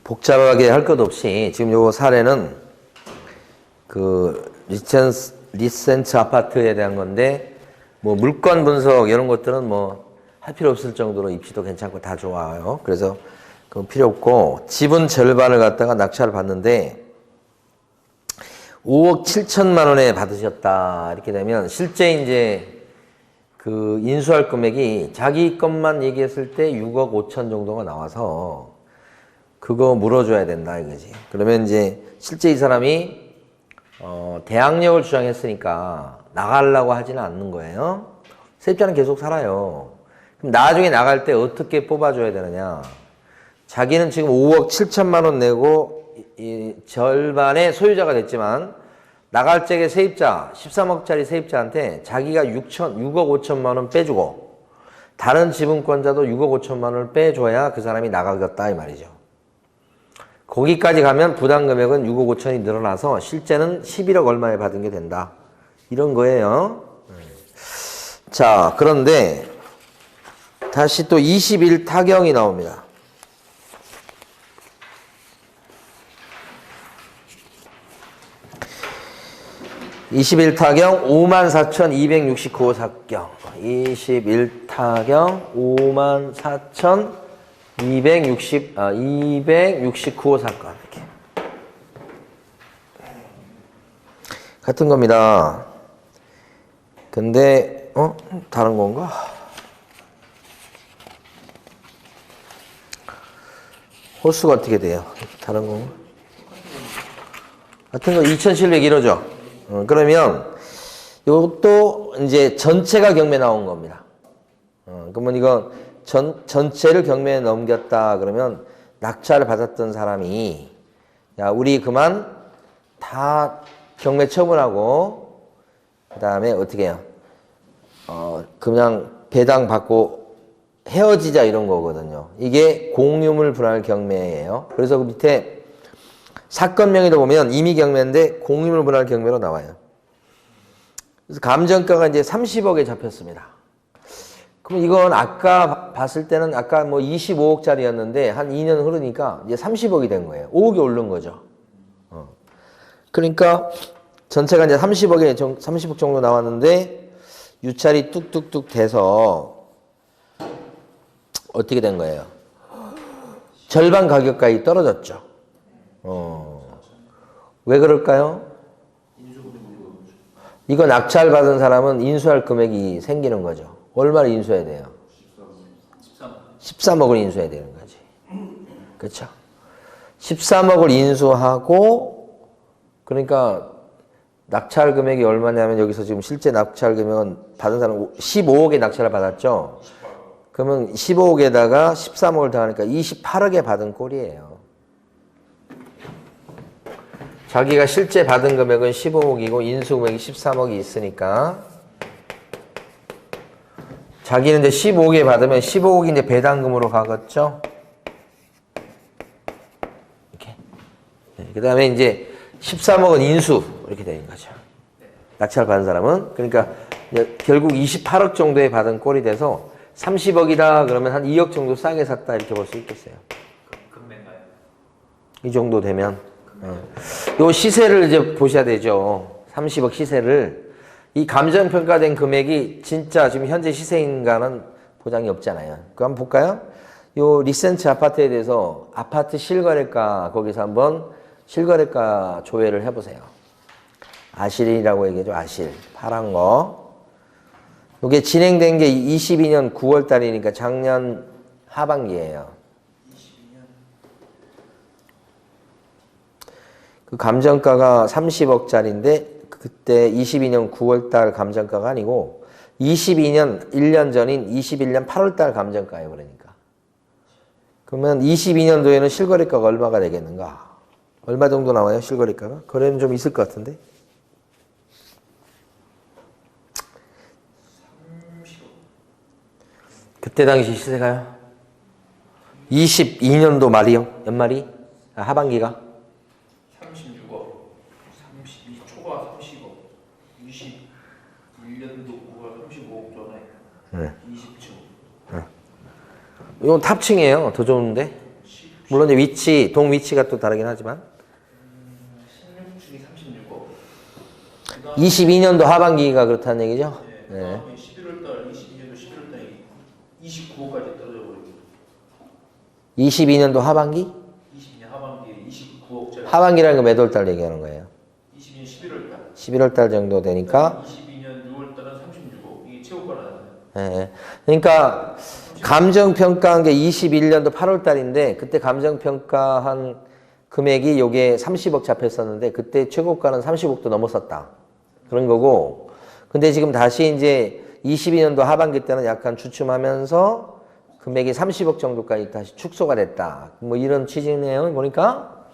복잡하게 할 것 없이 지금 요 사례는 그 리센츠 아파트에 대한 건데 뭐 물건 분석 이런 것들은 뭐 할 필요 없을 정도로 입지도 괜찮고 다 좋아요. 그래서 그건 필요 없고 지분 절반을 갖다가 낙찰을 받는데 5억 7천만 원에 받으셨다 이렇게 되면 실제 이제 그 인수할 금액이 자기 것만 얘기했을 때 6억 5천 정도가 나와서 그거 물어줘야 된다 이거지. 그러면 이제 실제 이 사람이 대항력을 주장했으니까 나가려고 하지는 않는 거예요. 세입자는 계속 살아요. 그럼 나중에 나갈 때 어떻게 뽑아줘야 되느냐. 자기는 지금 5억 7천만 원 내고 이 절반의 소유자가 됐지만 나갈 적에 세입자 13억짜리 세입자한테 자기가 6억 5천만 원 빼주고 다른 지분권자도 6억 5천만 원을 빼줘야 그 사람이 나가겠다 이 말이죠. 거기까지 가면 부담 금액은 6억 5천이 늘어나서 실제는 11억 얼마에 받은 게 된다. 이런 거예요. 자, 그런데 다시 또 21타경이 나옵니다. 21타경 54,269호 사경. 21타경 54,269호 사건. 이렇게. 같은 겁니다. 근데, 다른 건가? 호수가 어떻게 돼요? 다른 건가? 같은 거 2,701호죠? 그러면 이것도 이제 전체가 경매 나온 겁니다. 그러면 이거 전체를 경매에 넘겼다 그러면 낙찰을 받았던 사람이 야 우리 그만 다 경매 처분하고 그 다음에 어떻게 해요? 그냥 배당 받고 헤어지자 이런 거거든요. 이게 공유물 분할 경매예요. 그래서 그 밑에 사건 명의도 보면 임의 경매인데 공유물 분할 경매로 나와요. 그래서 감정가가 이제 30억에 잡혔습니다. 그럼 이건 아까 봤을 때는 아까 뭐 25억짜리였는데 한 2년 흐르니까 이제 30억이 된 거예요. 5억이 오른 거죠. 그러니까 전체가 이제 30억 정도 나왔는데 유찰이 뚝뚝뚝 돼서 어떻게 된 거예요? 절반 가격까지 떨어졌죠. 왜 그럴까요? 이거 낙찰 받은 사람은 인수할 금액이 생기는 거죠. 얼마를 인수해야 돼요? 13억을 인수해야 되는 거지. 그렇죠? 13억을 인수하고 그러니까 낙찰 금액이 얼마냐면 여기서 지금 실제 낙찰 금액은 받은 사람은 15억에 낙찰을 받았죠. 그러면 15억에다가 13억을 더하니까 28억에 받은 꼴이에요. 자기가 실제 받은 금액은 15억이고 인수 금액이 13억이 있으니까 자기는 이제 15억에 받으면 15억이 이제 배당금으로 가겠죠. 이렇게. 그 다음에 이제 13억은 인수 이렇게 되는 거죠. 낙찰 받은 사람은 그러니까 결국 28억 정도에 받은 꼴이 돼서 30억이다 그러면 한 2억 정도 싸게 샀다 이렇게 볼 수 있겠어요. 금매가요? 이 정도 되면 요 시세를 이제 보셔야 되죠. 30억 시세를 이 감정평가된 금액이 진짜 지금 현재 시세인가는 보장이 없잖아요. 그거 한번 볼까요? 요 리센츠 아파트에 대해서 아파트 실거래가 거기서 한번 실거래가 조회를 해보세요. 아실이라고 얘기하죠. 아실 파란 거. 이게 진행된 게 22년 9월 달이니까 작년 하반기예요. 22년. 그 감정가가 30억짜리인데 그때 22년 9월 달 감정가가 아니고 22년 1년 전인 21년 8월 달 감정가예요. 그러니까. 그러면 22년도에는 실거래가가 얼마가 되겠는가? 얼마 정도 나와요? 실거래가가? 거래는 좀 있을 것 같은데. 그때 당시 시세가요? 22년도 말이요? 연말이? 하반기가? 36억, 32초가 30억, 21년도 9월 35억 전에 네. 20층. 이건 탑층이에요. 더 좋은데? 물론 이제 위치, 동 위치가 또 다르긴 하지만 16축이 36억. 22년도 하반기가 그렇다는 얘기죠. 네. 그다음에 11월달 22년도 11월달 29억까지 떨어져 버리고. 22년도 하반기? 22년 하반기에 29억짜리. 하반기라는 건 몇 월달 얘기하는 거예요? 22년 11월달. 11월달 정도 되니까 22년 6월달은 36억. 이게 최고가라잖아요. 예. 그러니까 감정평가한 게 21년도 8월달인데 그때 감정평가한 금액이 요게 30억 잡혔었는데 그때 최고가는 30억도 넘었었다. 그런 거고 근데 지금 다시 이제 22년도 하반기 때는 약간 주춤하면서 금액이 30억 정도까지 다시 축소가 됐다. 뭐 이런 취지네요. 보니까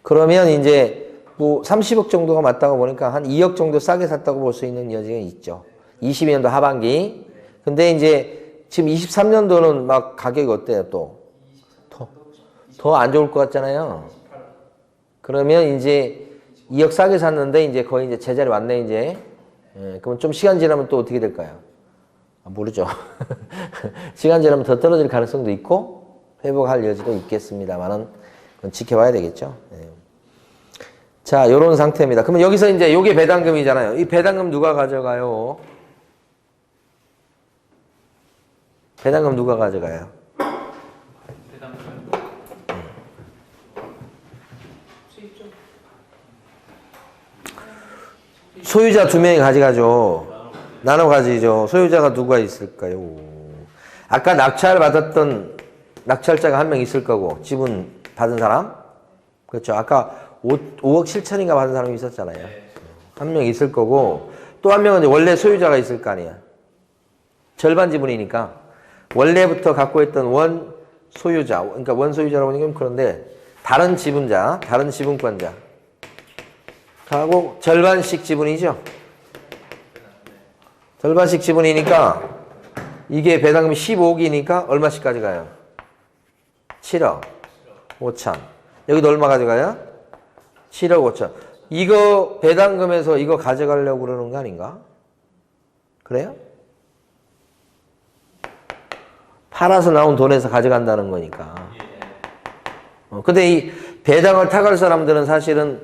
그러면 이제 뭐 30억 정도가 맞다고 보니까 한 2억 정도 싸게 샀다고 볼 수 있는 여지가 있죠. 22년도 하반기. 근데 이제 지금 23년도는 막 가격이 어때요 또? 더 안 좋을 것 같잖아요. 그러면 이제 2억 싸게 샀는데 이제 거의 이제 제자리 왔네 이제. 예, 그럼 좀 시간 지나면 또 어떻게 될까요? 모르죠. 시간 지나면 더 떨어질 가능성도 있고 회복할 여지도 있겠습니다만은 그건 지켜봐야 되겠죠. 예. 자, 요런 상태입니다. 그러면 여기서 이제 요게 배당금이잖아요. 이 배당금 누가 가져가요? 배당금 누가 가져가요? 배당금. 수입죠. 소유자 2명이 가져가죠. 나눠 가지죠. 소유자가 누가 있을까요? 아까 낙찰받았던 낙찰자가 1명 있을 거고 지분 받은 사람? 그렇죠. 아까 5억 7천인가 받은 사람이 있었잖아요. 1명 있을 거고 또 1명은 이제 원래 소유자가 있을 거 아니에요. 절반 지분이니까 원래부터 갖고 있던 원 소유자, 그러니까 원 소유자라고 하는 건 그런데 다른 지분자, 다른 지분권자 하고 절반씩 지분이죠. 절반씩 지분이니까 이게 배당금이 15억이니까 얼마씩 가져가요? 7억 5천. 여기도 얼마 가져가요? 7억 5천. 이거 배당금에서 이거 가져가려고 그러는 거 아닌가? 그래요? 팔아서 나온 돈에서 가져간다는 거니까. 근데 이 배당을 타갈 사람들은 사실은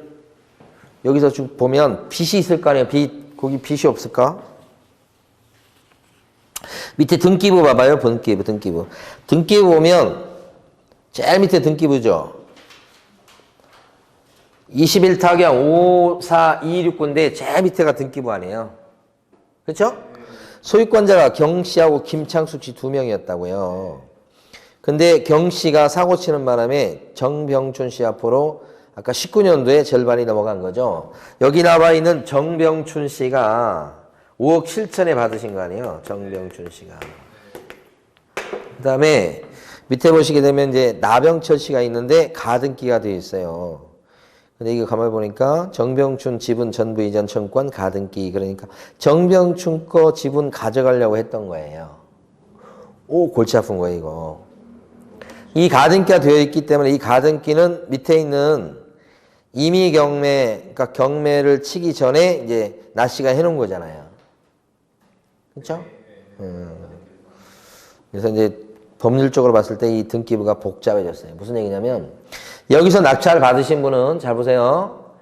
여기서 쭉 보면 빚이 있을 거 아니에요. 거기 빚이 없을까? 밑에 등기부 봐봐요. 등기부. 등기부 보면 제일 밑에 등기부죠. 21타경 54269인데 제일 밑에가 등기부 아니에요. 그렇죠? 소유권자가 경 씨하고 김창숙 씨 2명이었다고요. 근데 경 씨가 사고 치는 바람에 정병춘 씨 앞으로 아까 19년도에 절반이 넘어간 거죠. 여기 나와 있는 정병춘 씨가 5억 7천에 받으신 거 아니에요. 정병춘 씨가. 그 다음에 밑에 보시게 되면 이제 나병철 씨가 있는데 가등기가 되어 있어요. 근데 이거 가만히 보니까 정병춘 지분 전부 이전 청구권 가등기. 그러니까 정병춘 거 지분 가져가려고 했던 거예요. 오, 골치 아픈 거예요, 이거. 이 가등기가 되어 있기 때문에 이 가등기는 밑에 있는 임의 경매, 그러니까 경매를 치기 전에 이제 나 씨가 해놓은 거잖아요. 그렇죠? 그래서 이제 법률적으로 봤을 때 이 등기부가 복잡해졌어요. 무슨 얘기냐면 여기서 낙찰 받으신 분은 잘 보세요.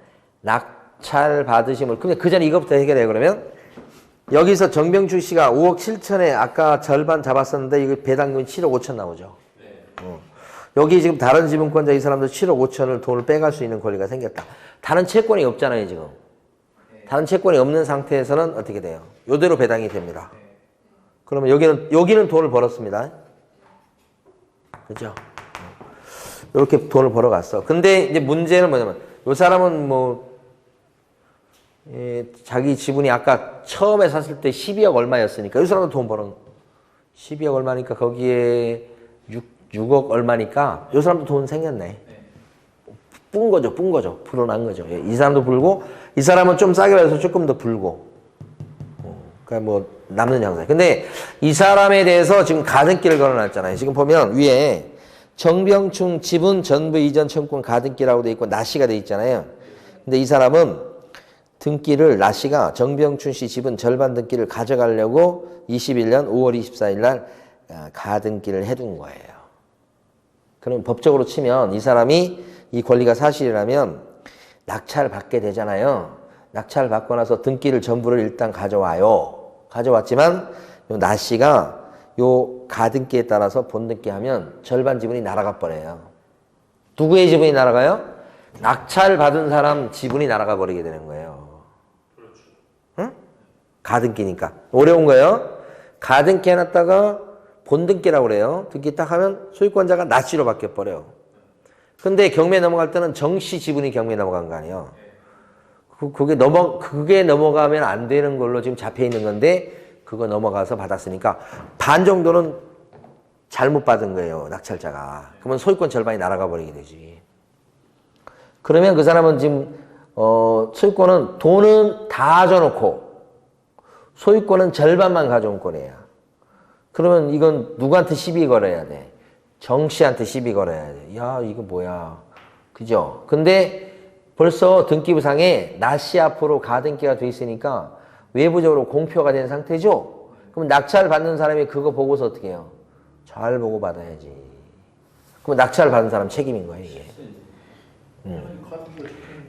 낙찰 받으신 분. 근데 그 전에 이것부터 해결해요. 그러면 여기서 정병춘 씨가 5억 7천에 아까 절반 잡았었는데 이거 배당금이 7억 5천 나오죠. 여기 지금 다른 지분권자 이 사람들 7억 5천을 돈을 빼갈 수 있는 권리가 생겼다. 다른 채권이 없잖아요, 지금. 다른 채권이 없는 상태에서는 어떻게 돼요? 이대로 배당이 됩니다. 그러면 여기는 돈을 벌었습니다. 그죠? 이렇게 돈을 벌어갔어. 근데 이제 문제는 뭐냐면, 이 사람은 뭐, 자기 지분이 아까 처음에 샀을 때 12억 얼마였으니까, 이 사람도 돈 벌은, 12억 얼마니까 거기에 6억 얼마니까, 이 사람도 돈 생겼네. 쁜 거죠. 불어난 거죠. 이 사람도 불고, 이 사람은 좀 싸게 받아서 조금 더 불고. 그러니까 뭐, 남는 양상. 근데 이 사람에 대해서 지금 가등기를 걸어놨잖아요. 지금 보면 위에 정병춘 지분 전부 이전 청구권 가등기라고 돼 있고 나씨가 돼 있잖아요. 근데 이 사람은 등기를 나씨가 정병춘 씨 지분 절반 등기를 가져가려고 21년 5월 24일 날 가등기를 해둔 거예요. 그럼 법적으로 치면 이 사람이 이 권리가 사실이라면 낙찰 받게 되잖아요. 낙찰 받고 나서 등기를 전부를 일단 가져와요. 가져왔지만 요 나씨가 요 가등기에 따라서 본등기하면 절반 지분이 날아가 버려요. 누구의 지분이 날아가요? 낙찰 받은 사람 지분이 날아가 버리게 되는 거예요. 응? 가등기니까. 어려운 거예요. 가등기 해놨다가 본등기라고 그래요. 등기 딱 하면 소유권자가 나씨로 바뀌어 버려요. 근데 경매 넘어갈 때는 정씨 지분이 경매 넘어간 거 아니에요. 그게 넘어가면 안 되는 걸로 지금 잡혀 있는 건데 그거 넘어가서 받았으니까 반 정도는 잘못 받은 거예요. 낙찰자가. 그러면 소유권 절반이 날아가 버리게 되지. 그러면 그 사람은 지금 소유권은 돈은 다 줘놓고 소유권은 절반만 가져온 거래요. 그러면 이건 누구한테 시비 걸어야 돼? 정씨한테 시비 걸어야 돼. 야, 이거 뭐야. 그죠? 근데 벌써 등기부상에 나씨 앞으로 가등기가 돼 있으니까 외부적으로 공표가 된 상태죠? 그럼 낙찰 받는 사람이 그거 보고서 어떻게 해요? 잘 보고 받아야지. 그럼 낙찰 받은 사람 책임인 거예요, 이게.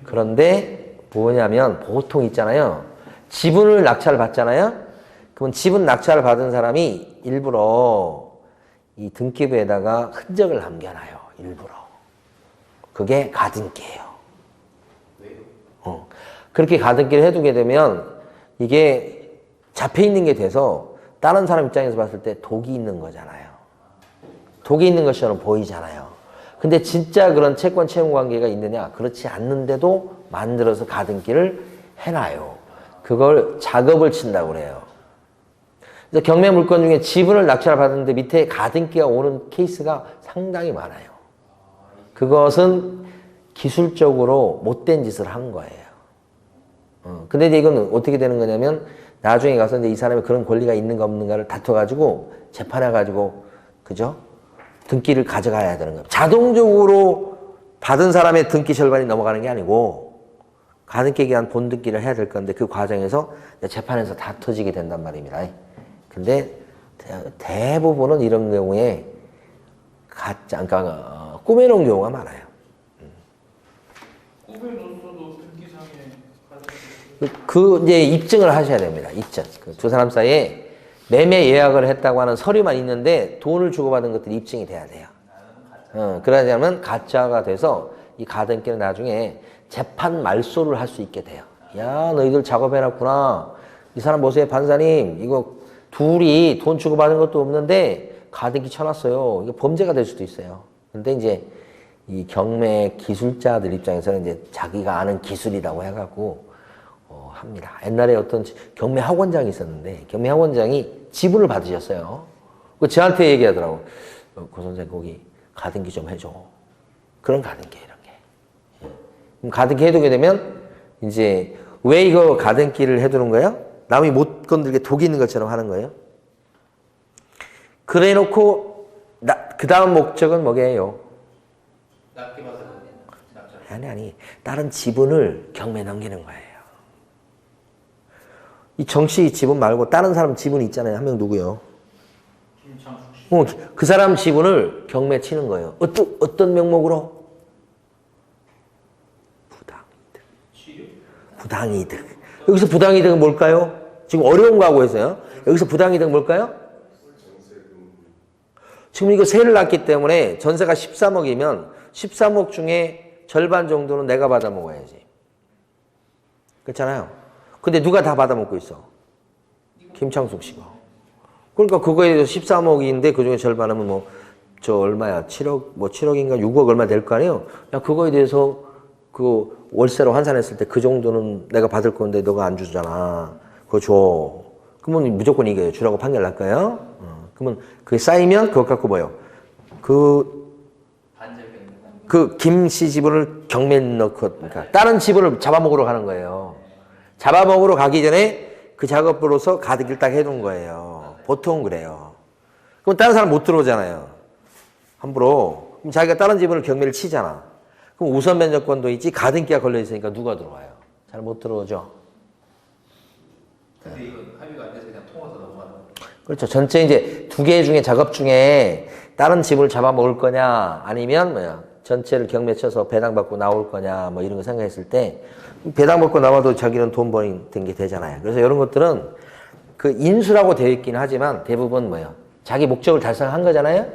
그런데 뭐냐면 보통 있잖아요. 지분을 낙찰 받잖아요? 그럼 지분 낙찰을 받은 사람이 일부러 이 등기부에다가 흔적을 남겨놔요. 일부러. 그게 가등기예요. 그렇게 가등기를 해두게 되면 이게 잡혀있는 게 돼서 다른 사람 입장에서 봤을 때 독이 있는 거잖아요. 독이 있는 것처럼 보이잖아요. 근데 진짜 그런 채권 채무 관계가 있느냐? 그렇지 않는데도 만들어서 가등기를 해놔요. 그걸 작업을 친다고 그래요. 그래서 경매 물건 중에 지분을 낙찰 받았는데 밑에 가등기가 오는 케이스가 상당히 많아요. 그것은 기술적으로 못된 짓을 한 거예요. 근데 이제 이건 어떻게 되는 거냐면 나중에 가서 이제 이 사람이 그런 권리가 있는가 없는가를 다퉈가지고 재판해가지고 그죠? 등기를 가져가야 되는 거예요. 자동적으로 받은 사람의 등기 절반이 넘어가는 게 아니고 가등기에 대한 본등기를 해야 될 건데 그 과정에서 재판에서 다퉈지게 된단 말입니다. 근데 대부분은 이런 경우에 그러니까 꾸며놓은 경우가 많아요. 꾸며놓고도 등기상에 이제 입증을 하셔야 됩니다. 입증. 그 두 사람 사이에 매매 예약을 했다고 하는 서류만 있는데 돈을 주고받은 것들이 입증이 돼야 돼요. 그러려면 가짜가 돼서 이 가등기는 나중에 재판 말소를 할 수 있게 돼요. 야, 너희들 작업해놨구나. 이 사람 보세요, 판사님. 이거 둘이 돈 주고받은 것도 없는데 가등기 쳐놨어요. 이거 범죄가 될 수도 있어요. 근데 이제 이 경매 기술자들 입장에서는 이제 자기가 아는 기술이라고 해갖고 합니다. 옛날에 어떤 경매 학원장이 있었는데 경매 학원장이 지분을 받으셨어요. 그 저한테 얘기하더라고. 고 선생 거기 가등기 좀 해줘. 그런 가등기 이런 게. 그럼 가등기 해두게 되면 이제 왜 이거 가등기를 해두는 거예요? 남이 못 건들게 독이 있는 것처럼 하는 거예요. 그래 놓고 그 다음 목적은 뭐게요? 낮게 받아야 낙찰. 아니 다른 지분을 경매에 넘기는 거예요. 이 정씨 지분 말고 다른 사람 지분이 있잖아요. 한 명 누구요? 김창숙 씨. 그 사람 지분을 경매 치는 거예요. 어떤 명목으로? 부당이득. 치료? 부당이득. 여기서 부당이득은 뭘까요? 지금 어려운 거 하고 있어요. 여기서 부당이득은 뭘까요? 지금 이거 세를 놨기 때문에 전세가 13억이면 13억 중에 절반 정도는 내가 받아 먹어야지. 그렇잖아요. 근데 누가 다 받아 먹고 있어? 김창숙 씨가. 그러니까 그거에 대해서 13억인데 그중에 절반은 저 얼마야? 7억, 7억인가 6억 얼마 될 거 아니에요? 야, 그거에 대해서 그 월세로 환산했을 때 그 정도는 내가 받을 건데 너가 안 주잖아. 그거 줘. 그러면 무조건 이겨요. 주라고 판결 날까요? 그러면 그게 쌓이면 그것 갖고 뭐예요? 김 씨 지분을 경매에 넣고, 그러니까 다른 지분을 잡아먹으러 가는 거예요. 잡아먹으러 가기 전에 그 작업으로서 가득을 딱 해둔 거예요. 보통 그래요. 그럼 다른 사람 못 들어오잖아요. 함부로. 그럼 자기가 다른 지분을 경매를 치잖아. 그럼 우선 면접권도 있지, 가등기가 걸려있으니까 누가 들어와요? 잘 못 들어오죠. 근데 이건 합의가 안 돼서 그냥 통화서 넘어가는 거예요. 그렇죠. 전체 이제 두 개 중에 작업 중에 다른 집을 잡아먹을 거냐, 아니면 뭐야, 전체를 경매 쳐서 배당받고 나올 거냐, 뭐 이런 거 생각했을 때, 배당받고 나와도 자기는 돈 버는 게 되잖아요. 그래서 이런 것들은 그 인수라고 되어 있긴 하지만 대부분 뭐예요? 자기 목적을 달성한 거잖아요?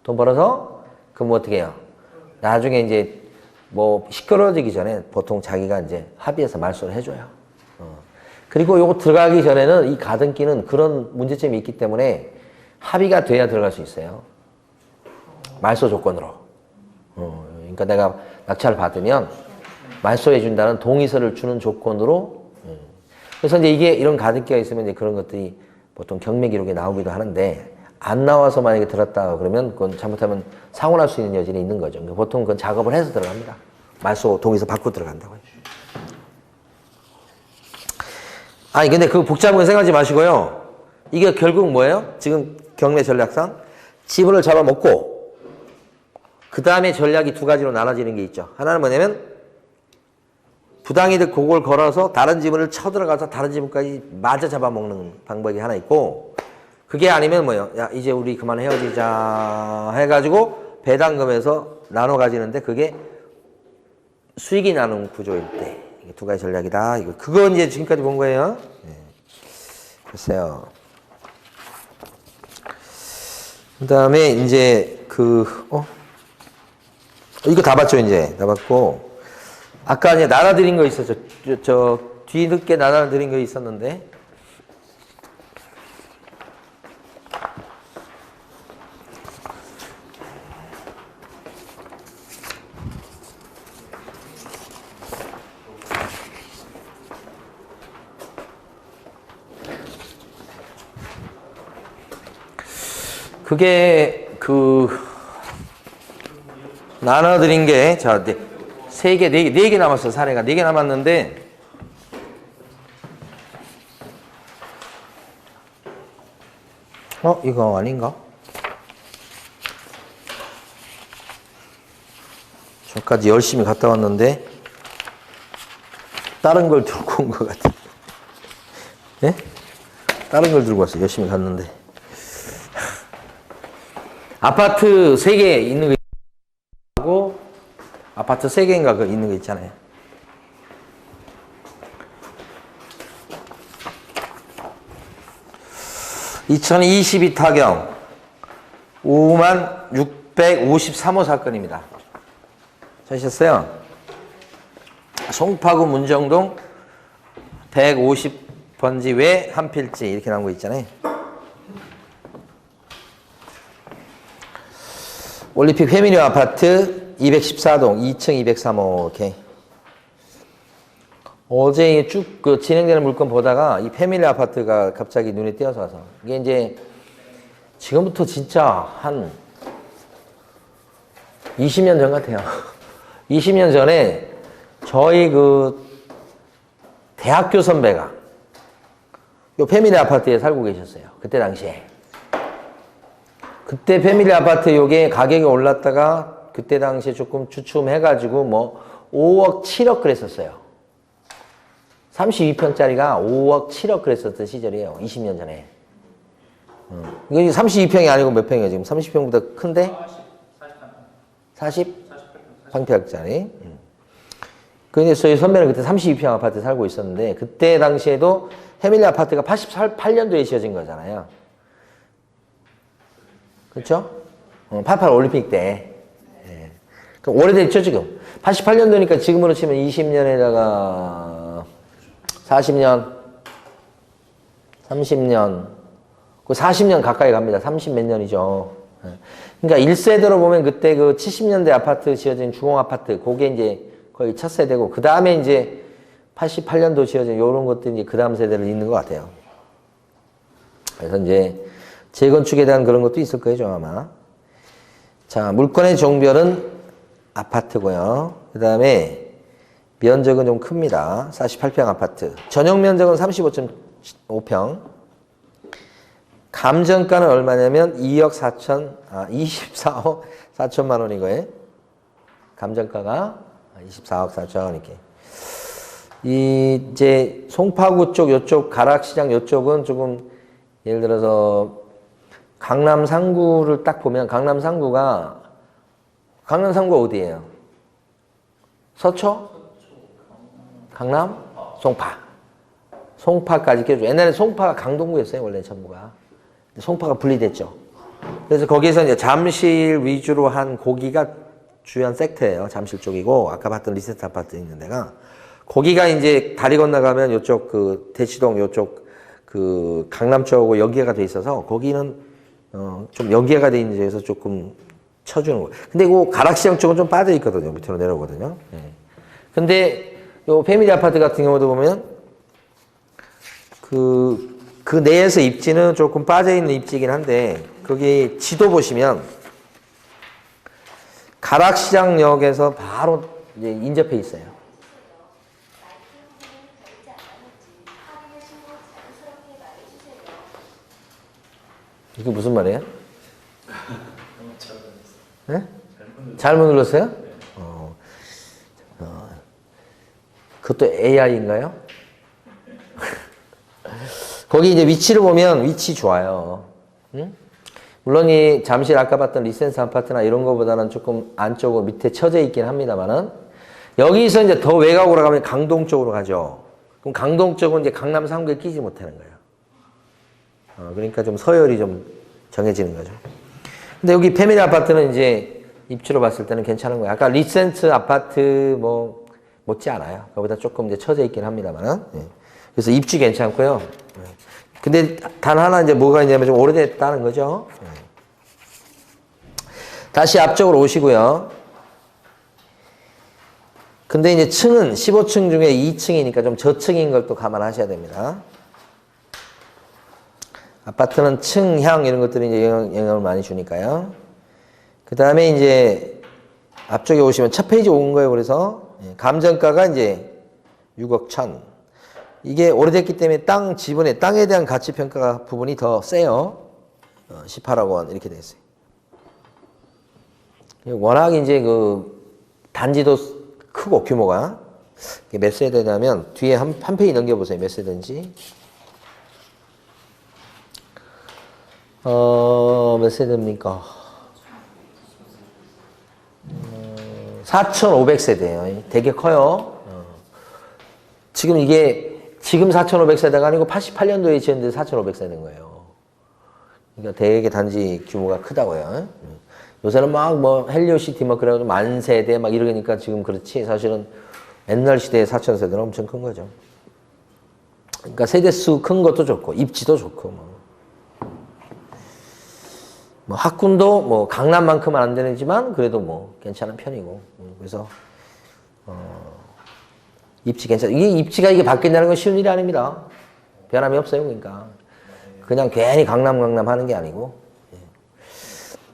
돈 벌어서? 그럼 뭐 어떻게 해요? 나중에 이제 뭐 시끄러워지기 전에 보통 자기가 이제 합의해서 말소를 해줘요. 그리고 요거 들어가기 전에는 이 가등기는 그런 문제점이 있기 때문에 합의가 돼야 들어갈 수 있어요. 말소 조건으로. 그러니까 내가 낙찰을 받으면 말소해준다는 동의서를 주는 조건으로. 그래서 이제 이게 이런 가등기가 있으면 이제 그런 것들이 보통 경매 기록에 나오기도 하는데 안 나와서 만약에 들었다 그러면 그건 잘못하면 사고 날 수 있는 여지는 있는 거죠. 그러니까 보통 그건 작업을 해서 들어갑니다. 말소 동의서 받고 들어간다고요. 아니 근데 그 복잡한 거 생각하지 마시고요. 이게 결국 뭐예요? 지금 경매 전략상 지분을 잡아먹고 그 다음에 전략이 두 가지로 나눠지는 게 있죠. 하나는 뭐냐면 부당이득 그걸 걸어서 다른 지분을 쳐들어가서 다른 지분까지 마저 잡아먹는 방법이 하나 있고, 그게 아니면 뭐예요? 야 이제 우리 그만 헤어지자 해가지고 배당금에서 나눠 가지는데 그게 수익이 나는 구조일 때 이게 두 가지 전략이다. 이거 그거 이제 지금까지 본 거예요. 네. 글쎄요. 그다음에 이제 이거 다 봤죠 이제 다 봤고. 아까 이제 나눠드린 거 있었죠. 저 뒤늦게 나눠드린 거 있었는데. 그게 나눠드린 게 자, 네 개 남았어. 사례가 4개 남았는데 이거 아닌가? 저까지 열심히 갔다 왔는데 다른 걸 들고 온 것 같아. 예? 다른 걸 들고 왔어. 열심히 갔는데 아파트 3개 있는 거 하고 아파트 3개인가 그 있는 거 있잖아요. (2022) 타경 5653호 사건입니다. 찾으셨어요? 송파구 문정동 150번지 외 한 필지 이렇게 나온 거 있잖아요. 올림픽 회미뉴 아파트 214동 2층 203호 이렇게. 어제 쭉 진행되는 물건 보다가 이 패밀리 아파트가 갑자기 눈에 띄어서 와서 이게 이제 지금부터 진짜 한 20년 전 같아요. 20년 전에 저희 대학교 선배가 요 패밀리 아파트에 살고 계셨어요. 그때 당시에. 그때 패밀리 아파트 요게 가격이 올랐다가 그때 당시에 조금 주춤해가지고 뭐 5억, 7억 그랬었어요. 32평짜리가 5억, 7억 그랬었던 시절이에요. 20년 전에. 이게 32평이 아니고 몇 평이에요, 지금? 30평보다 큰데? 40? 3평짜리. 근데 저희 선배는 그때 32평 아파트에 살고 있었는데, 그때 당시에도 패밀리 아파트가 88년도에 지어진 거잖아요. 그렇죠? 88 올림픽 때. 예. 그럼 오래됐죠, 지금? 88년도니까 지금으로 치면 20년에다가 40년, 30년, 그 40년 가까이 갑니다. 30 몇 년이죠. 그러니까 1세대로 보면 그때 70년대 아파트 지어진 주공 아파트, 그게 이제 거의 첫 세대고, 그 다음에 이제 88년도 지어진 요런 것들이 이제 그 다음 세대를 잇는 것 같아요. 그래서 이제 재건축에 대한 그런 것도 있을 거예요, 좀 아마. 자, 물건의 종별은 아파트고요. 그 다음에 면적은 좀 큽니다. 48평 아파트. 전용 면적은 35.5평. 감정가는 얼마냐면 24억 4천만 원이고요. 감정가가 24억 4천 원 이렇게. 이제 송파구 쪽 요쪽 가락시장 요쪽은 조금 예를 들어서 강남 상구를 딱 보면 강남 상구가 어디예요? 서초? 강남? 송파. 송파까지 껴줘. 옛날에 송파가 강동구였어요, 원래 전부가. 송파가 분리됐죠. 그래서 거기에서 이제 잠실 위주로 한 고기가 주요한 섹터예요. 잠실 쪽이고, 아까 봤던 리센트 아파트 있는 데가. 거기가 이제 다리 건너가면 요쪽 그 대치동 요쪽 그 강남 쪽하고 연계가 돼 있어서 거기는 좀 연계가 돼 있는 데에서 조금 쳐주는 거예요. 근데 그 가락시장 쪽은 좀 빠져 있거든요. 밑으로 내려오거든요. 예. 근데 요 패밀리 아파트 같은 경우도 보면 그 내에서 입지는 조금 빠져 있는 입지이긴 한데 거기 지도 보시면 가락시장역에서 바로 이제 인접해 있어요. 이게 무슨 말이에요? 네? 잘못 눌렀어요? 그것도 AI인가요? 거기 이제 위치를 보면 위치 좋아요. 응? 물론 이 잠실 아까 봤던 리센스 아파트나 이런 거보다는 조금 안쪽으로 밑에 처져 있긴 합니다만은 여기서 이제 더 외곽으로 가면 강동 쪽으로 가죠. 그럼 강동 쪽은 이제 강남 상구에 끼지 못하는 거예요. 그러니까 좀 서열이 좀 정해지는 거죠. 근데 여기 패밀리 아파트는 이제 입지로 봤을 때는 괜찮은 거예요. 아까 리센트 아파트 뭐 못지 않아요. 그거보다 조금 이제 처져 있긴 합니다만. 예. 그래서 입지 괜찮고요. 예. 근데 단 하나 이제 뭐가 있냐면 좀 오래됐다는 거죠. 예. 다시 앞쪽으로 오시고요. 근데 이제 층은 15층 중에 2층이니까 좀 저층인 걸 또 감안하셔야 됩니다. 아파트는 층향 이런 것들이 이제 영향을 많이 주니까요. 그 다음에 이제 앞쪽에 오시면 첫 페이지 온 거예요. 그래서 감정가가 이제 6억 1천. 이게 오래됐기 때문에 땅 지분의 땅에 대한 가치 평가 부분이 더 세요. 18억 원 이렇게 돼 있어요. 워낙 이제 그 단지도 크고 규모가 몇 세대냐면 뒤에 한 페이지 넘겨보세요. 몇 세대인지. 몇 세대입니까? 4,500세대예요. 되게 커요. 지금 이게 지금 4,500세대가 아니고 88년도에 지었는데 4,500세대인 거예요. 그러니까 되게 단지 규모가 크다고요. 요새는 막 뭐 헬리오시티 막 그래가지고 만 세대 막 이러니까 지금 그렇지 사실은 옛날 시대에 4,000세대는 엄청 큰 거죠. 그러니까 세대수 큰 것도 좋고 입지도 좋고 뭐 학군도 뭐 강남만큼은 안 되지만 그래도 뭐 괜찮은 편이고 그래서 입지 괜찮아. 이게 입지가 이게 바뀐다는 건 쉬운 일이 아닙니다. 변함이 없어요. 그러니까 그냥 괜히 강남 하는 게 아니고.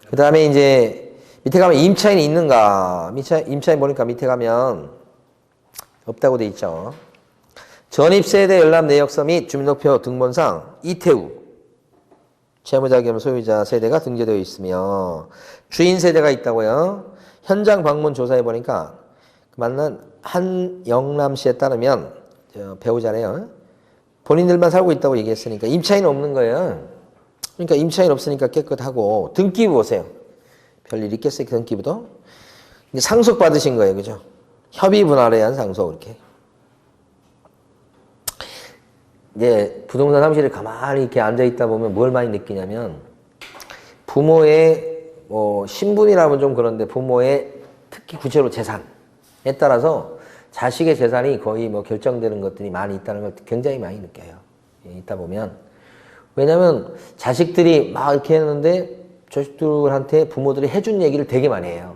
그 다음에 이제 밑에 가면 임차인이 있는가? 임차인 보니까 밑에 가면 없다고 돼 있죠. 전입세대 열람 내역서 및 주민등록표 등본상 이태우 채무자 겸 소유자 세대가 등재되어 있으며 주인 세대가 있다고요. 현장 방문 조사해 보니까 만난 한영남 씨에 따르면 배우자래요. 본인들만 살고 있다고 얘기했으니까 임차인 없는 거예요. 그러니까 임차인 없으니까 깨끗하고 등기부 보세요. 별일 있겠어요. 등기부도. 상속 받으신 거예요. 그죠? 협의 분할에 의한 상속 이렇게. 이제 부동산 사무실에 가만히 이렇게 앉아 있다 보면 뭘 많이 느끼냐면 부모의 뭐 신분이라면 좀 그런데 부모의 특히 구체로 재산에 따라서 자식의 재산이 거의 뭐 결정되는 것들이 많이 있다는 걸 굉장히 많이 느껴요. 있다 보면. 왜냐면 자식들이 막 이렇게 했는데 자식들한테 부모들이 해준 얘기를 되게 많이 해요.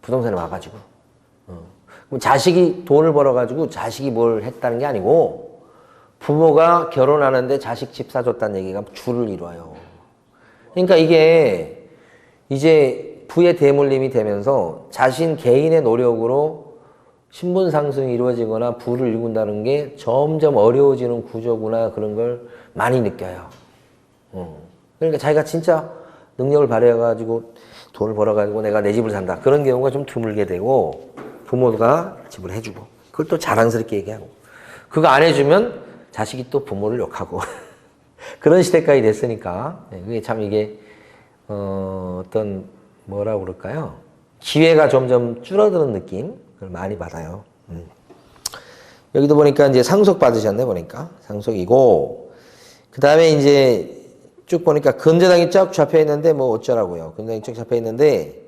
부동산에 와가지고. 그럼 자식이 돈을 벌어가지고 자식이 뭘 했다는 게 아니고 부모가 결혼하는데 자식 집 사줬다는 얘기가 줄을 이뤄요. 그러니까 이게 이제 부의 대물림이 되면서 자신 개인의 노력으로 신분 상승이 이루어지거나 부를 이룬다는 게 점점 어려워지는 구조구나 그런 걸 많이 느껴요. 그러니까 자기가 진짜 능력을 발휘해가지고 돈을 벌어가지고 내가 내 집을 산다. 그런 경우가 좀 드물게 되고 부모가 집을 해주고 그걸 또 자랑스럽게 얘기하고 그거 안 해주면 자식이 또 부모를 욕하고 그런 시대까지 됐으니까 그게 참 이게 어떤 뭐라고 그럴까요? 기회가 점점 줄어드는 느낌을 많이 받아요. 여기도 보니까 이제 상속 받으셨네 보니까 상속이고 그 다음에 이제 쭉 보니까 건재당이 쫙 잡혀 있는데 뭐 어쩌라고요? 건재당이 쭉 잡혀 있는데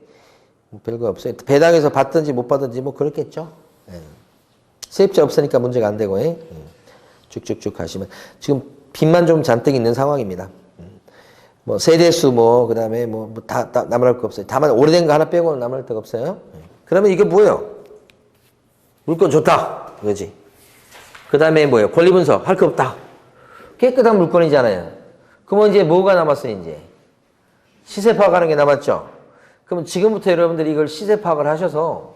뭐 별거 없어요. 배당에서 받든지 못 받든지 뭐 그렇겠죠. 예. 세입자 없으니까 문제가 안 되고 쭉쭉쭉 가시면 지금 빚만 좀 잔뜩 있는 상황입니다. 뭐 세대수 뭐 그다음에 뭐 다 남을 거 없어요. 다만 오래된 거 하나 빼고는 남을 데가 없어요. 그러면 이게 뭐예요? 물건 좋다 이거지. 그다음에 뭐예요? 권리 분석 할 거 없다. 깨끗한 물건이잖아요. 그러면 이제 뭐가 남았어요? 이제 시세 파악하는 게 남았죠. 그럼 지금부터 여러분들이 이걸 시세 파악을 하셔서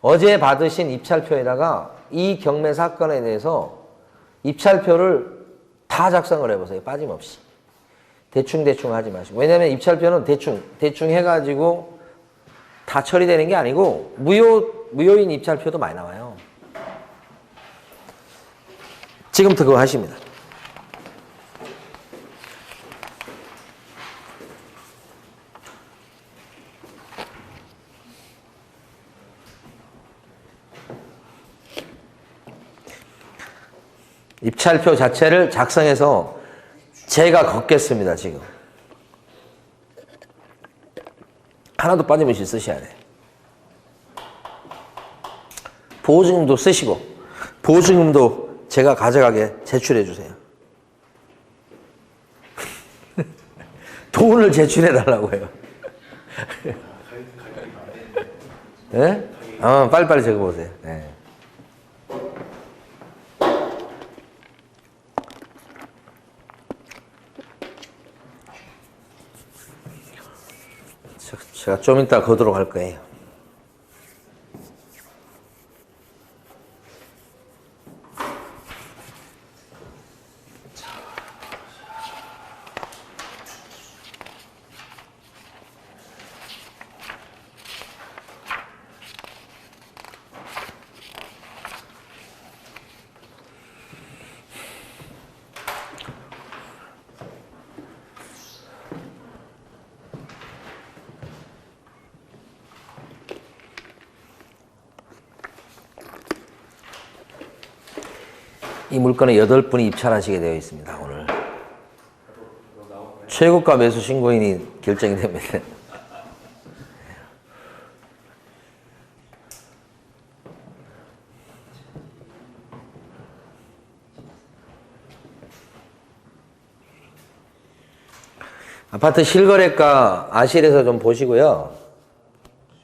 어제 받으신 입찰표에다가 이 경매 사건에 대해서 입찰표를 다 작성을 해보세요. 빠짐없이. 대충 하지 마시고. 왜냐하면 입찰표는 대충 해가지고 다 처리되는 게 아니고 무효인 입찰표도 많이 나와요. 지금부터 그거 하십니다. 입찰표 자체를 작성해서 제가 걷겠습니다, 지금. 하나도 빠짐없이 쓰셔야 돼요. 보증금도 쓰시고, 보증금도 제가 가져가게 제출해 주세요. 돈을 제출해 달라고 해요. 네? 빨리빨리 적어보세요. 네. 제가 좀 이따 거두러 갈 거예요. 이 물건은 8분이 입찰하시게 되어 있습니다, 오늘. 최고가 매수 신고인이 결정이 됩니다. 아파트 실거래가 아실에서 좀 보시고요.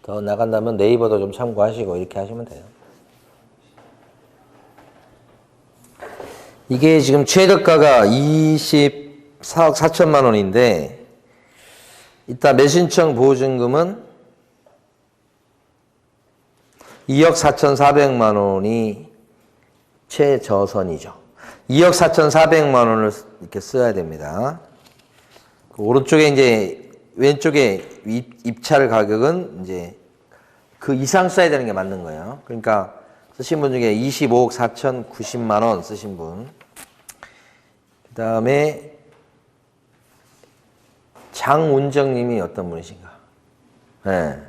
더 나간다면 네이버도 좀 참고하시고 이렇게 하시면 돼요. 이게 지금 최저가가 24억 4천만 원인데 이따 매수신청 보증금은 2억 4,400만 원이 최저선이죠. 2억 4,400만 원을 이렇게 써야 됩니다. 오른쪽에 이제 왼쪽에 입찰 가격은 이제 그 이상 써야 되는 게 맞는 거예요. 그러니까 쓰신 분 중에 25억 4,090만 원 쓰신 분. 그 다음에 장운정님이 어떤 분이신가? 네.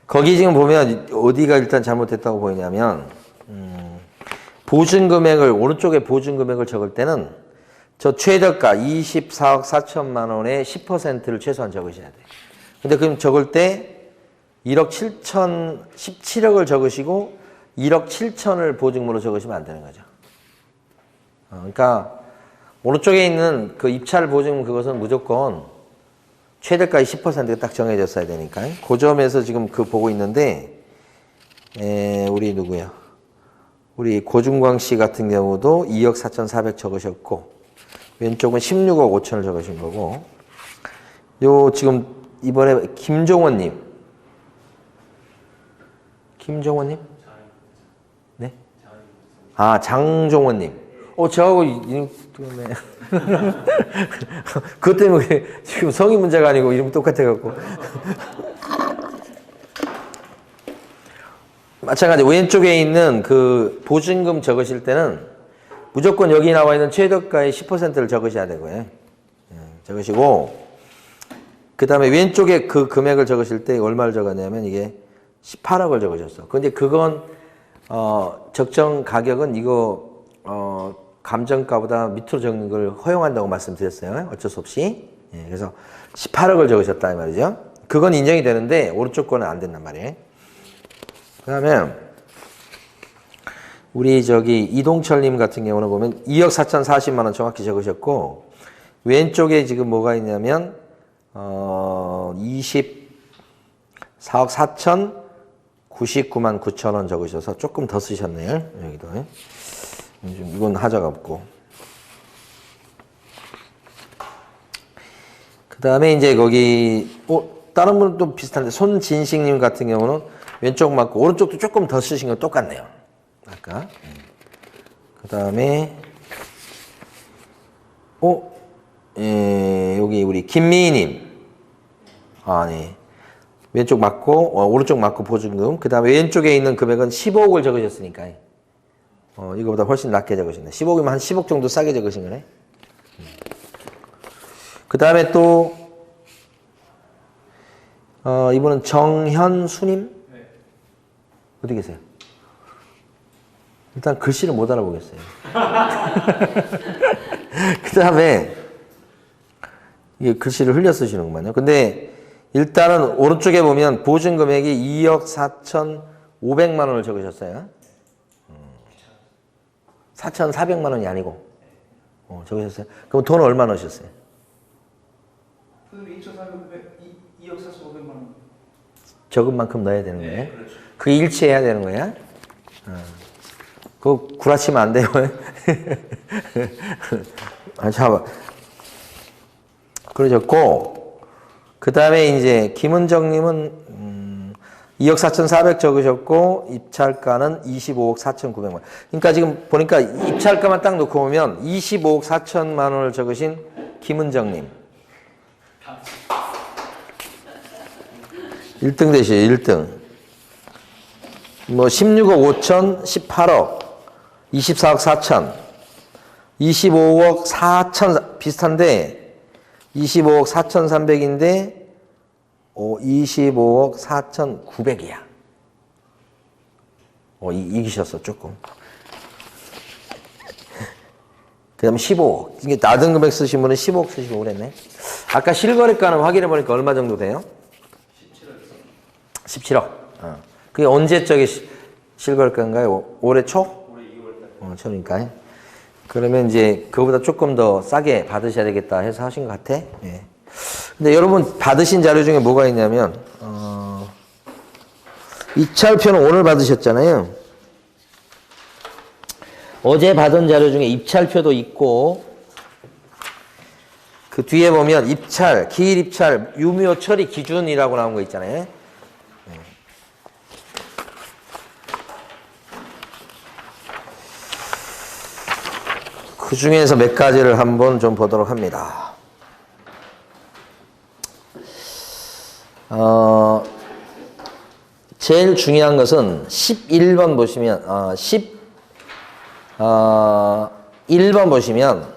거기 지금 보면 어디가 일단 잘못됐다고 보이냐면 보증금액을 오른쪽에 보증금액을 적을 때는 저 최저가 24억 4천만 원의 10%를 최소한 적으셔야 돼요. 근데 그럼 적을 때 1억 7천 17억을 적으시고 1억 7천을 보증금으로 적으시면 안 되는 거죠. 그러니까 오른쪽에 있는 그 입찰 보증금 그것은 무조건 최대가의 10%가 딱 정해졌어야 되니까. 그 점에서 지금 그 보고 있는데 우리 누구야? 우리 고중광 씨 같은 경우도 2억 4,400 적으셨고 왼쪽은 16억 5천을 적으신 거고 요 지금 이번에 김종원님 네? 아 장종원님 저하고 이름 때문에 그것 때문에 지금 성이 문제가 아니고 이름이 똑같아갖고 마찬가지 왼쪽에 있는 그 보증금 적으실 때는 무조건 여기 나와 있는 최저가의 10%를 적으셔야 되고요. 적으시고, 그 다음에 왼쪽에 그 금액을 적으실 때 얼마를 적었냐면 이게 18억을 적으셨어. 근데 그건, 적정 가격은 이거, 감정가보다 밑으로 적는 걸 허용한다고 말씀드렸어요. 어쩔 수 없이. 예, 그래서 18억을 적으셨다, 이 말이죠. 그건 인정이 되는데, 오른쪽 거는 안 된단 말이에요. 그 다음에, 우리 이동철님 같은 경우는 보면 2억 4,040만원 정확히 적으셨고, 왼쪽에 지금 뭐가 있냐면, 24억 4,099만 9천원 적으셔서 조금 더 쓰셨네요. 여기도. 이건 하자가 없고. 그 다음에 이제 거기, 다른 분은 또 비슷한데, 손진식님 같은 경우는 왼쪽 맞고, 오른쪽도 조금 더 쓰신 건 똑같네요. 아까. 그 다음에, 여기 우리 김미희님. 네. 왼쪽 맞고, 오른쪽 맞고 보증금. 그 다음에 왼쪽에 있는 금액은 15억을 적으셨으니까. 이거보다 훨씬 낮게 적으셨네. 15억이면 한 10억 정도 싸게 적으신 거네. 그 다음에 또, 이분은 정현수님? 네. 어디 계세요? 일단 글씨를 못 알아보겠어요. 그 다음에, 이게 글씨를 흘려 쓰시는구만요. 근데, 일단은 오른쪽에 보면 보증 금액이 2억 4,500만 원을 적으셨어요. 4,400만 원이 아니고, 적으셨어요. 그럼 돈 얼마 넣으셨어요? 그 2억 4,500만 원. 적은 만큼 넣어야 되는 거예요? 네, 그렇죠. 그게 일치해야 되는 거야? 그거 구라치면 안 돼요. 잠깐만. 그러셨고, 그 다음에 이제 김은정님은 2억 4,400 적으셨고, 입찰가는 25억 4,900만 원. 그러니까 지금 보니까 입찰가만 딱 놓고 보면 25억 4천만 원을 적으신 김은정님. 1등 되시죠, 1등. 뭐 16억 5천, 18억, 24억 4천, 25억 4천 비슷한데 25억 4,300인데 25억 4,900이야. 이기셨어 조금. 그 다음에 15억. 이게 낮은 금액 쓰신 분은 15억 쓰시고 그랬네. 아까 실거래가는 확인해 보니까 얼마 정도 돼요? 17억. 그게 언제적인 실거래가인가요? 올해 초? 올해 2월달. 초니까. 그러면 이제 그거보다 조금 더 싸게 받으셔야 되겠다 해서 하신 것 같아. 예. 근데 여러분 받으신 자료 중에 뭐가 있냐면 입찰표는 오늘 받으셨잖아요. 어제 받은 자료 중에 입찰표도 있고 그 뒤에 보면 입찰, 기일 입찰, 유효 처리 기준이라고 나온 거 있잖아요. 그 중에서 몇 가지를 한번 좀 보도록 합니다. 제일 중요한 것은 11번 보시면, 1번 보시면,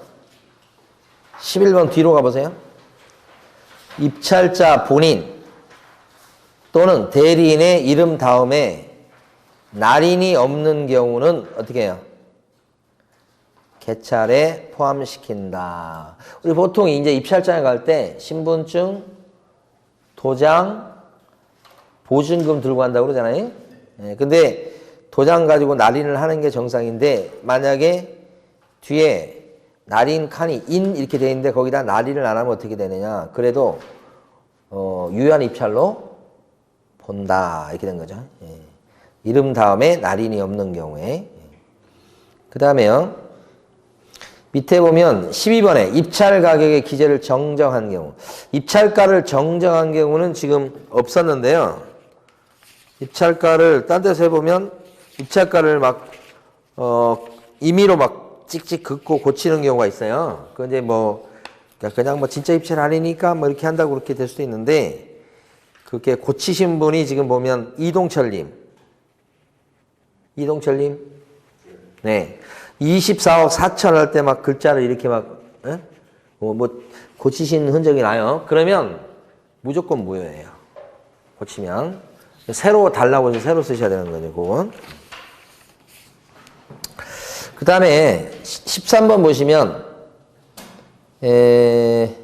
11번 뒤로 가보세요. 입찰자 본인 또는 대리인의 이름 다음에 날인이 없는 경우는 어떻게 해요? 개찰에 포함시킨다. 우리 보통 이제 입찰장에 갈 때 신분증, 도장, 보증금 들고 간다고 그러잖아요. 예, 근데 도장 가지고 날인을 하는 게 정상인데 만약에 뒤에 날인 칸이 인 이렇게 돼 있는데 거기다 날인을 안 하면 어떻게 되느냐. 그래도 유효한 입찰로 본다. 이렇게 된 거죠. 예. 이름 다음에 날인이 없는 경우에. 그 다음에요. 밑에 보면 12번에 입찰 가격의 기재를 정정한 경우. 입찰가를 정정한 경우는 지금 없었는데요. 입찰가를 딴 데서 해보면 입찰가를 막 임의로 막 찍찍 긋고 고치는 경우가 있어요. 그런데 뭐 그냥 뭐 진짜 입찰 아니니까 뭐 이렇게 한다고 그렇게 될 수도 있는데 그렇게 고치신 분이 지금 보면 이동철님. 네. 24억 4천 할 때 막 글자를 이렇게 막 고치신 흔적이 나요. 그러면 무조건 무효예요. 고치면. 새로 달라고 해서 새로 쓰셔야 되는 거죠, 그건. 그 다음에 13번 보시면, 그러니까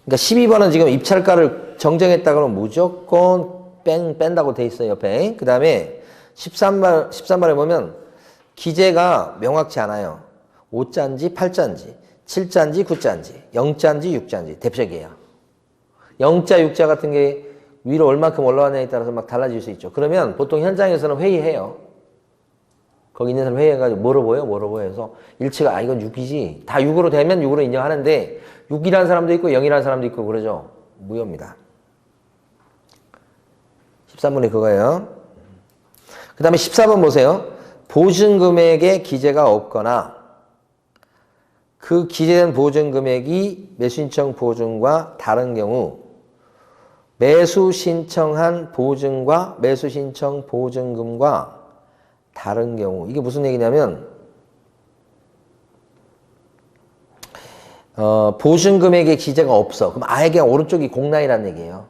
12번은 지금 입찰가를 정정했다 그러면 무조건 뺀다고 돼 있어요, 옆에. 그 다음에 13번에 보면 기재가 명확치 않아요. 5자인지 8자인지 7자인지 9자인지 0자인지 6자인지 대표적이에요. 0자 6자 같은 게 위로 얼마큼 올라왔냐에 따라서 막 달라질 수 있죠. 그러면 보통 현장에서는 회의해요. 거기 있는 사람 회의해가지고 뭐로 보여 해서 일치가 이건 6이지. 다 6으로 되면 6으로 인정하는데 6이라는 사람도 있고 0이라는 사람도 있고 그러죠. 무효입니다. 13번이 그거예요. 그 다음에 14번 보세요. 보증금액에 기재가 없거나 그 기재된 보증금액이 매수신청 보증과 다른 경우 매수 신청한 보증과 매수 신청 보증금과 다른 경우 이게 무슨 얘기냐면 보증금액에 기재가 없어. 그럼 아예 그냥 오른쪽이 공란이라는 얘기예요.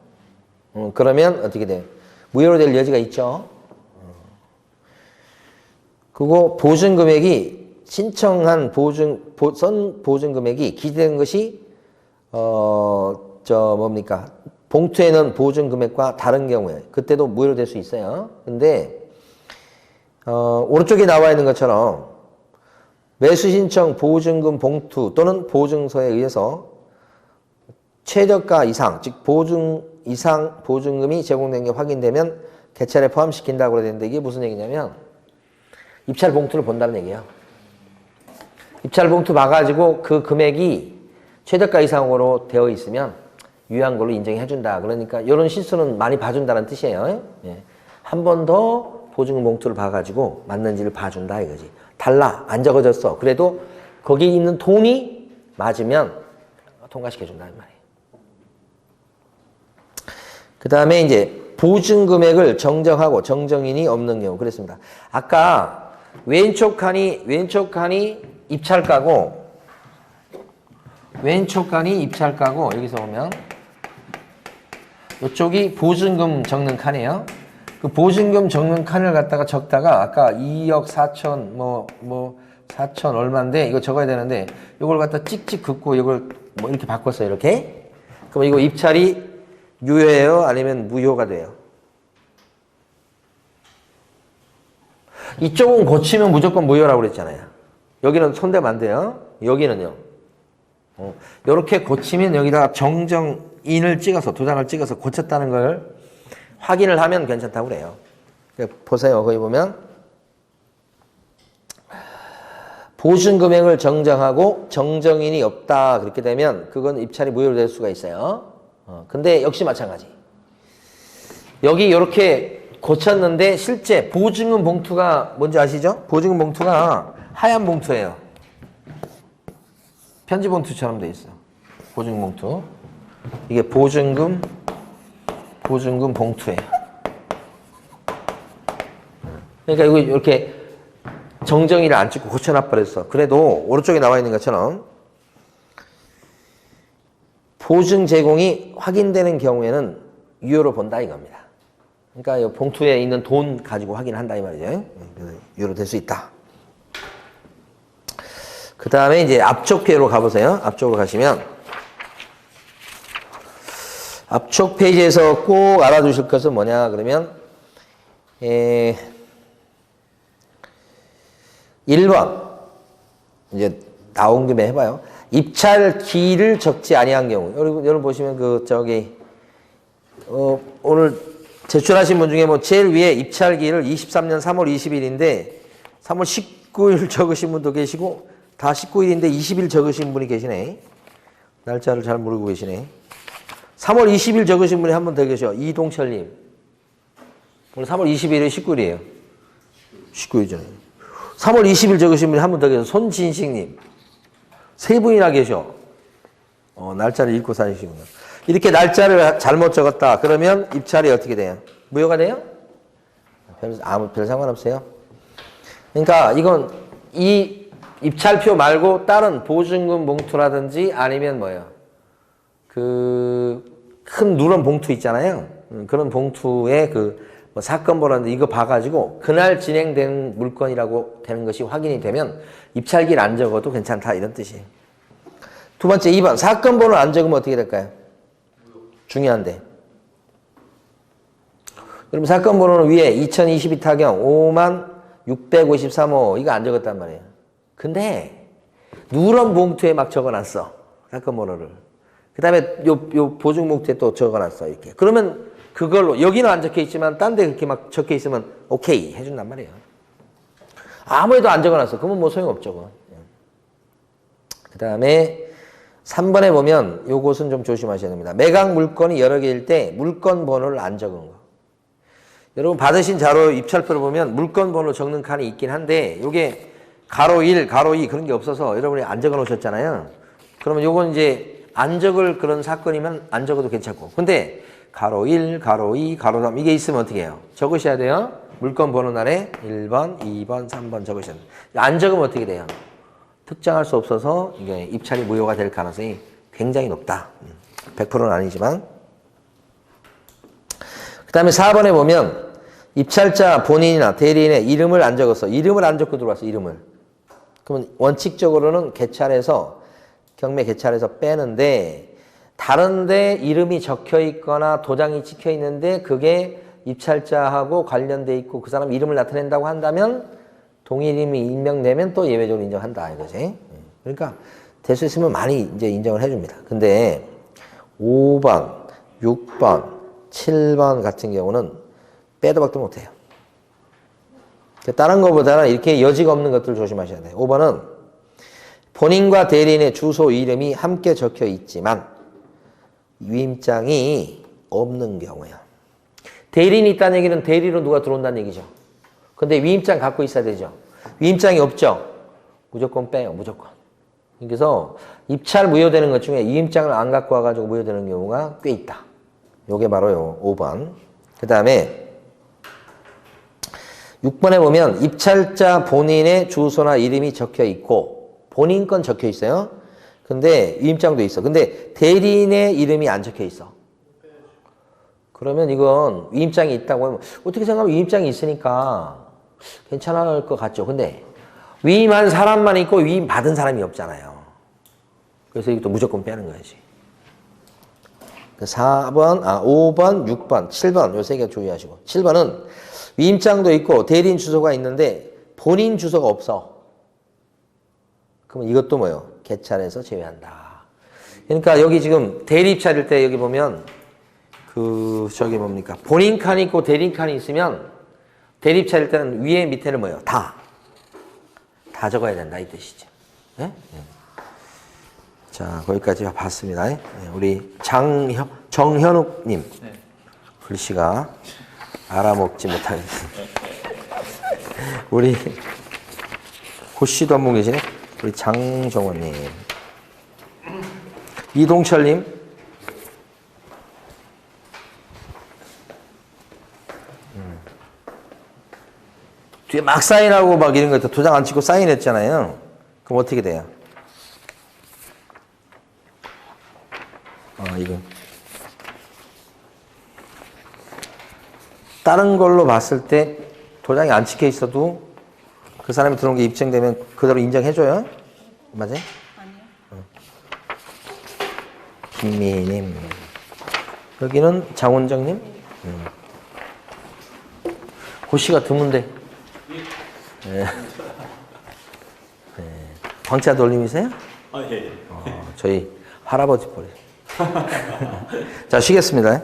그러면 어떻게 돼요? 무효로 될 여지가 있죠. 그리고 보증금액이 신청한 보증금액이 기재된 것이 봉투에 넣은 보증금액과 다른 경우에 그때도 무효로 될 수 있어요. 근데 오른쪽에 나와 있는 것처럼 매수신청 보증금 봉투 또는 보증서에 의해서 최저가 이상, 즉 보증 이상 보증금이 제공된 게 확인되면 개찰에 포함시킨다고 그래야 되는데 이게 무슨 얘기냐면 입찰 봉투를 본다는 얘기예요. 입찰 봉투 봐가지고 그 금액이 최저가 이상으로 되어 있으면 유효한 걸로 인정해준다. 그러니까 이런 실수는 많이 봐준다는 뜻이에요. 예. 한 번 더 보증금 봉투를 봐가지고 맞는지를 봐준다 이거지. 달라 안 적어졌어. 그래도 거기 있는 돈이 맞으면 통과시켜준다는 말이에요. 그 다음에 이제 보증금액을 정정하고 정정인이 없는 경우 그랬습니다. 아까 왼쪽 칸이 입찰가고 왼쪽 칸이 입찰가고 여기서 보면 이쪽이 보증금 적는 칸이에요. 그 보증금 적는 칸을 갖다가 적다가 아까 2억 4천 4천 얼마인데 이거 적어야 되는데 이걸 갖다 찍찍 긋고 이걸 뭐 이렇게 바꿨어요. 이렇게. 그럼 이거 입찰이 유효해요? 아니면 무효가 돼요? 이쪽은 고치면 무조건 무효라고 그랬잖아요. 여기는 손대면 안 돼요. 여기는요. 이렇게 고치면 여기다가 정정인을 찍어서 두 장을 찍어서 고쳤다는 걸 확인을 하면 괜찮다고 그래요. 보세요. 거기 보면 보증금액을 정정하고 정정인이 없다 그렇게 되면 그건 입찰이 무효로 될 수가 있어요. 근데 역시 마찬가지. 여기 이렇게 고쳤는데 실제 보증금 봉투가 뭔지 아시죠? 보증금 봉투가 하얀 봉투예요. 편지 봉투처럼 돼 있어. 보증금 봉투. 이게 보증금 봉투예요. 그러니까 이거 이렇게 정정이를 안 찍고 고쳐놔 버렸어. 그래도 오른쪽에 나와 있는 것처럼 보증 제공이 확인되는 경우에는 유효로 본다 이겁니다. 그러니까 이 봉투에 있는 돈 가지고 확인한다 이 말이죠. 유효로 될 수 있다. 그 다음에 이제 앞쪽 페이지로 가보세요. 앞쪽으로 가시면 앞쪽 페이지에서 꼭 알아두실 것은 뭐냐 그러면 1번 이제 나온 김에 해봐요. 입찰기를 적지 아니한 경우 여러분 보시면 오늘 제출하신 분 중에 제일 위에 입찰기를 23년 3월 20일인데 3월 19일 적으신 분도 계시고 다 19일인데 20일 적으신 분이 계시네. 날짜를 잘 모르고 계시네. 3월 20일 적으신 분이 한 분 더 계셔. 이동철님. 오늘 3월 20일이 19일이에요. 19일이잖아요. 3월 20일 적으신 분이 한 분 더 계셔. 손진식님. 세 분이나 계셔. 날짜를 읽고 사시구나. 이렇게 날짜를 잘못 적었다. 그러면 입찰이 어떻게 돼요? 무효가 돼요? 별 상관없어요. 그러니까 이건 이 입찰표 말고 다른 보증금 봉투라든지 아니면 뭐예요? 그 큰 누런 봉투 있잖아요. 그런 봉투에 뭐 사건 번호인데 이거 봐가지고 그날 진행된 물건이라고 되는 것이 확인이 되면 입찰기를 안 적어도 괜찮다 이런 뜻이에요. 두 번째 2번 사건 번호 안 적으면 어떻게 될까요? 중요한데. 그럼 사건 번호는 위에 2022 타경 5653호 이거 안 적었단 말이에요. 근데 누런 봉투에 막 적어놨어. 사건 번호를. 그 다음에 요 보증 봉투에 또 적어놨어. 이렇게. 그러면 그걸로 여기는 안 적혀 있지만 딴 데 그렇게 막 적혀 있으면 오케이 해준단 말이에요. 아무래도 안 적어놨어. 그러면 뭐 소용없죠. 그 다음에 3번에 보면 요것은 좀 조심하셔야 됩니다. 매각 물건이 여러 개일 때 물건 번호를 안 적은 거. 여러분 받으신 자료 입찰표를 보면 물건 번호 적는 칸이 있긴 한데 요게 가로 1, 가로 2 그런 게 없어서 여러분이 안 적어 놓으셨잖아요. 그러면 요건 이제 안 적을 그런 사건이면 안 적어도 괜찮고. 근데 가로 1, 가로 2, 가로 3 이게 있으면 어떻게 해요? 적으셔야 돼요. 물건 번호 날에 1번, 2번, 3번 적으셔야 돼요. 안 적으면 어떻게 돼요? 특정할 수 없어서 이게 입찰이 무효가 될 가능성이 굉장히 높다. 100%는 아니지만. 그 다음에 4번에 보면 입찰자 본인이나 대리인의 이름을 안 적었어. 이름을 안 적고 들어왔어. 이름을. 그러면 원칙적으로는 개찰해서 경매 개찰해서 빼는데 다른데 이름이 적혀 있거나 도장이 찍혀 있는데 그게 입찰자하고 관련돼 있고 그 사람 이름을 나타낸다고 한다면 동일 이름이 임명되면 또 예외적으로 인정한다 이거지. 그러니까 될 수 있으면 많이 이제 인정을 해줍니다. 근데 5번, 6번, 7번 같은 경우는 빼도 박도 못해요. 다른 것보다는 이렇게 여지가 없는 것들 조심하셔야 돼요. 5번은 본인과 대리인의 주소 이름이 함께 적혀 있지만 위임장이 없는 경우야. 대리인이 있다는 얘기는 대리로 누가 들어온다는 얘기죠. 근데 위임장 갖고 있어야 되죠. 위임장이 없죠. 무조건 빼요. 무조건. 그래서 입찰 무효되는 것 중에 위임장을 안 갖고 와가지고 무효되는 경우가 꽤 있다. 요게 바로 요 5번. 그 다음에 6번에 보면 입찰자 본인의 주소나 이름이 적혀 있고 본인 건 적혀 있어요. 근데 위임장도 있어. 근데 대리인의 이름이 안 적혀 있어. 그러면 이건 위임장이 있다고 하면 어떻게 생각하면 위임장이 있으니까 괜찮을 것 같죠. 근데 위임한 사람만 있고 위임 받은 사람이 없잖아요. 그래서 이것도 무조건 빼는 거야지. 4번, 5번, 6번, 7번 요 세 개 주의하시고 7번은 위임장도 있고 대리인 주소가 있는데 본인 주소가 없어. 그러면 이것도 뭐예요? 개찰에서 제외한다. 그러니까 여기 지금 대리입찰일 때 여기 보면 저기 뭡니까? 본인 칸이 있고 대리인 칸이 있으면 대리입찰일 때는 위에 밑에는 뭐예요? 다 적어야 된다 이 뜻이죠. 네? 네. 자 거기까지 봤습니다. 네, 우리 정현욱님 네. 글씨가 알아먹지 못하겠습니다. 우리 고씨도 한 분 계시네. 우리 장정원님, 이동철님, 뒤에 막 사인하고 막 이런 거 도장 안 찍고 사인했잖아요. 그럼 어떻게 돼요? 이거 다른 걸로 봤을 때 도장이 안 찍혀 있어도 그 사람이 들어온 게 입증되면 그대로 인정해줘요? 맞아요? 아니요. 김미희님. 여기는 장원정님? 고씨가 드문데. 네. 네. 광자 돌림이세요? 예. 저희 할아버지 뻘이. 자, 쉬겠습니다.